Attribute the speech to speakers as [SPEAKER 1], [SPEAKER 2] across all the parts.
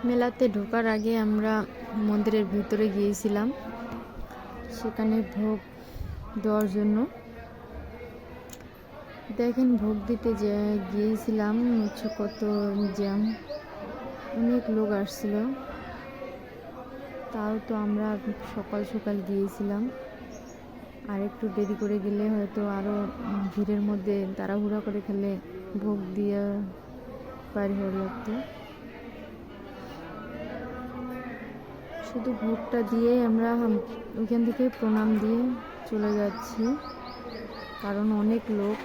[SPEAKER 1] মেলাতে ঢোকার আগে আমরা মন্দিরের ভিতরে গিয়েছিলাম, সেখানে ভোগ দেওয়ার জন্য। দেখেন, ভোগ দিতে গিয়েছিলাম, কত জ্যাম, অনেক লোক আসছিল। তাও তো আমরা সকাল সকাল গিয়েছিলাম, আর একটু দেরি করে গেলে হয়তো আরও ভিড়ের মধ্যে তাড়াহুড়া করে খেলে ভোগ দিয়ে পার হওয়ার লাগতো। শুধু ভোগটা দিয়ে আমরা ওইখান থেকে প্রণাম দিয়ে চলে যাচ্ছি, কারণ অনেক লোক।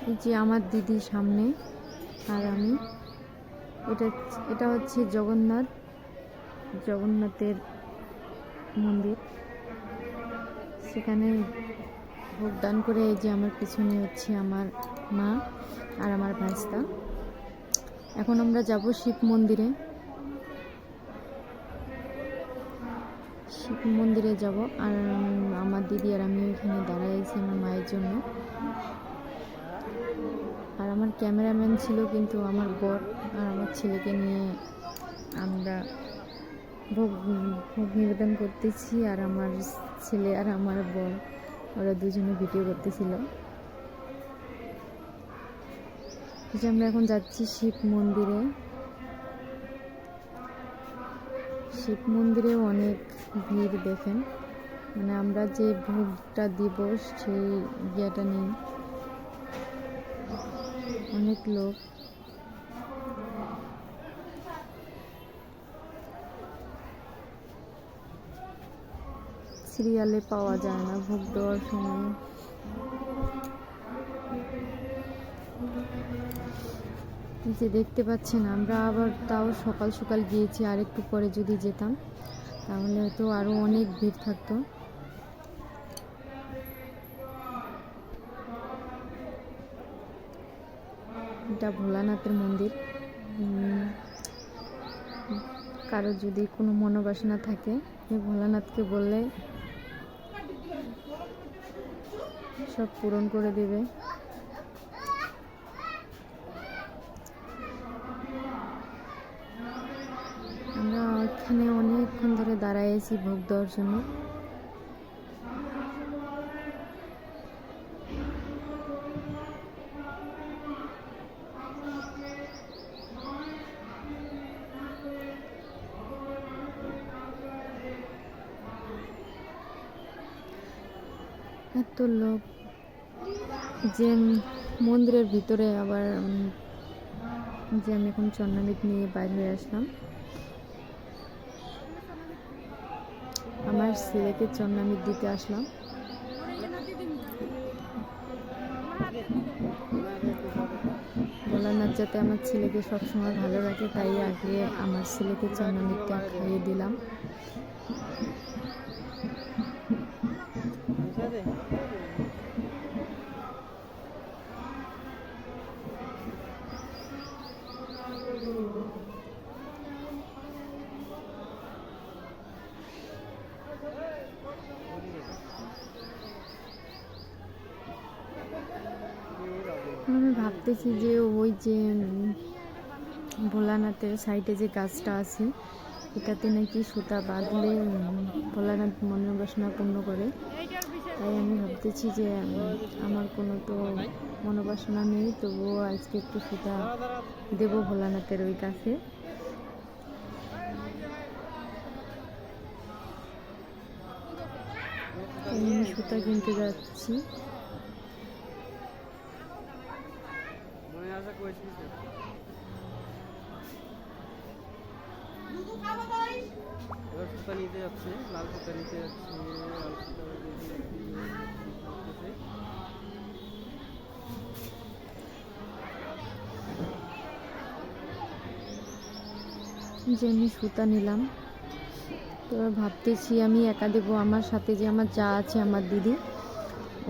[SPEAKER 1] এই যে আমার দিদি সামনে আর আমি, এটা হচ্ছে জগন্নাথের মন্দির। সেখানে ভোগদান করে এই যে আমার পিছনে হচ্ছে আমার মা আর আমার ভাস্তা। এখন আমরা যাব শিব মন্দিরে যাব। আর আমার দিদি আর আমি ওখানে দাঁড়াইছি আমার মায়ের জন্য। আর আমার ক্যামেরাম্যান ছিল, কিন্তু আমার বর আর আমার ছেলেকে নিয়ে আমরা ভোগ নিবেদন করতেছি। আর আমার ছেলে আর আমার বর, ওরা দুজনে ভিডিও করতেছিল। যে আমরা এখন যাচ্ছি শিব মন্দিরে অনেক ভিড়। দেখেন, মানে আমরা যে ভোগটা দিব সেই ইয়েটা নেই, অনেক লোক। সিরিয়ালে পাওয়া যায় না ভোগ দেওয়ার সময়। যে দেখতে পাচ্ছেন, আমরা আবার তাও সকাল সকাল গিয়েছি, আর একটু পরে যদি যেতাম তাহলে হয়তো আরো অনেক ভিড় থাকতো। এটা ভোলানাথের মন্দির। কারো যদি কোনো মনোবাসনা থাকে, ভোলানাথকে বললে সব পূরণ করে দেবে। আমরা এখানে অনেকক্ষণ ধরে দাঁড়ায় আছি ভোগ দেওয়ার জন্য। এত লোক যে মন্দিরের ভিতরে। আবার যে আমি এখন চন্নামিত নিয়ে বাইরে হয়ে আসলাম, আমার ছেলেকে চন্নামিত দিতে আসলাম। ভোলানাথ যাতে আমার ছেলেকে সবসময় ভালো রাখে, তাই আগে আমার ছেলেকে চন্নামিতটা খাইয়ে দিলাম। আমি ভাবতেছি যে ওই যে ভোলানাথের সাইডে যে গাছটা আছে, এটাতে নাকি সুতা বাঁধলে ভোলানাথ মনোবাসনা পূর্ণ করে। তাই আমি ভাবতেছি যে আমার কোনো তো মনোবাসনা নেই, তবুও আজকে একটু সুতা দেবো ভোলানাথের ওই গাছে। আমি সুতা কিনতে যাচ্ছি।
[SPEAKER 2] সুতা নিতে যাচ্ছে, লাল সুতা নিতে যাচ্ছে। লাল সুতা
[SPEAKER 1] যে আমি সুতা নিলাম, তো ভাবতেছি আমি একা দেবো, আমার সাথে যে আমার যা আছে আমার দিদি,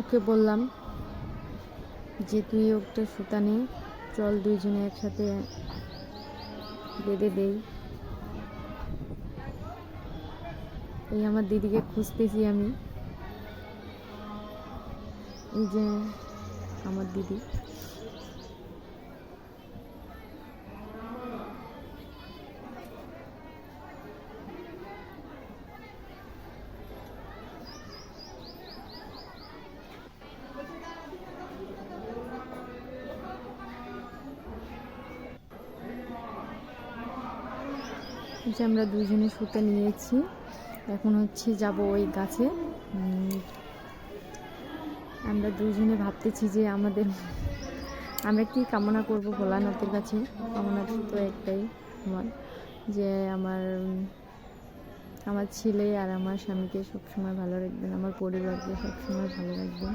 [SPEAKER 1] ওকে বললাম যে তুই একটা সুতা নে, চল দুইজনে একসাথে বেঁধে দেই। এই আমার দিদিকে খুঁজতেছি আমি, এই যে আমার দিদি। যে আমরা দুজনে শুতে নিয়েছি, এখন হচ্ছে যাব ওই গাছে। আমরা দুজনে ভাবতেছি যে আমরা কি কামনা করব ভোলানাথের কাছে। কামনা তো একটাই আমার, যে আমার ছেলে আর আমার স্বামীকে সবসময় ভালো রাখবেন, আমার পরিবারকে সবসময় ভালো রাখবেন।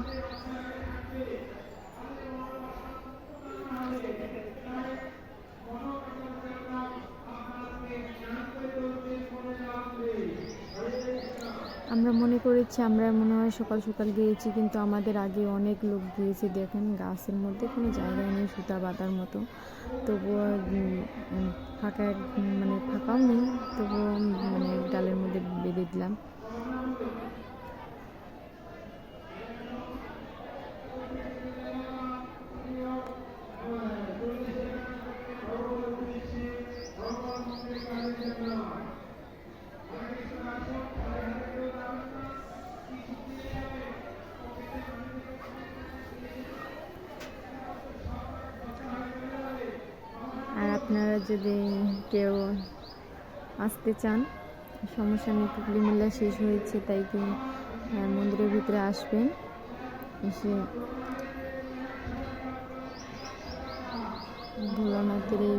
[SPEAKER 1] আমরা মনে করেছি আমরা মনে হয় সকাল সকাল গিয়েছি, কিন্তু আমাদের আগে অনেক লোক গিয়েছে। দেখেন গাছের মধ্যে কোনো জায়গায় নেই সুতা বাঁধার মতো, তবুও ফাঁকা মানে ফাঁকাও নেই, তবুও মানে ডালের মধ্যে বেঁধে দিলাম। আর আপনারা যদি কেউ আসতে চান, সমস্যা নেই, টুকলি মেলা শেষ হয়েছে, তাই কি মন্দিরের ভিতরে আসবেন, এসে ভোলানাথের এই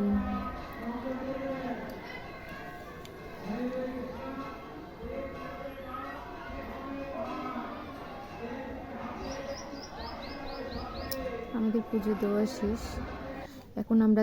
[SPEAKER 1] আমাদের পুজো দেওয়া শেষ, এখন আমরা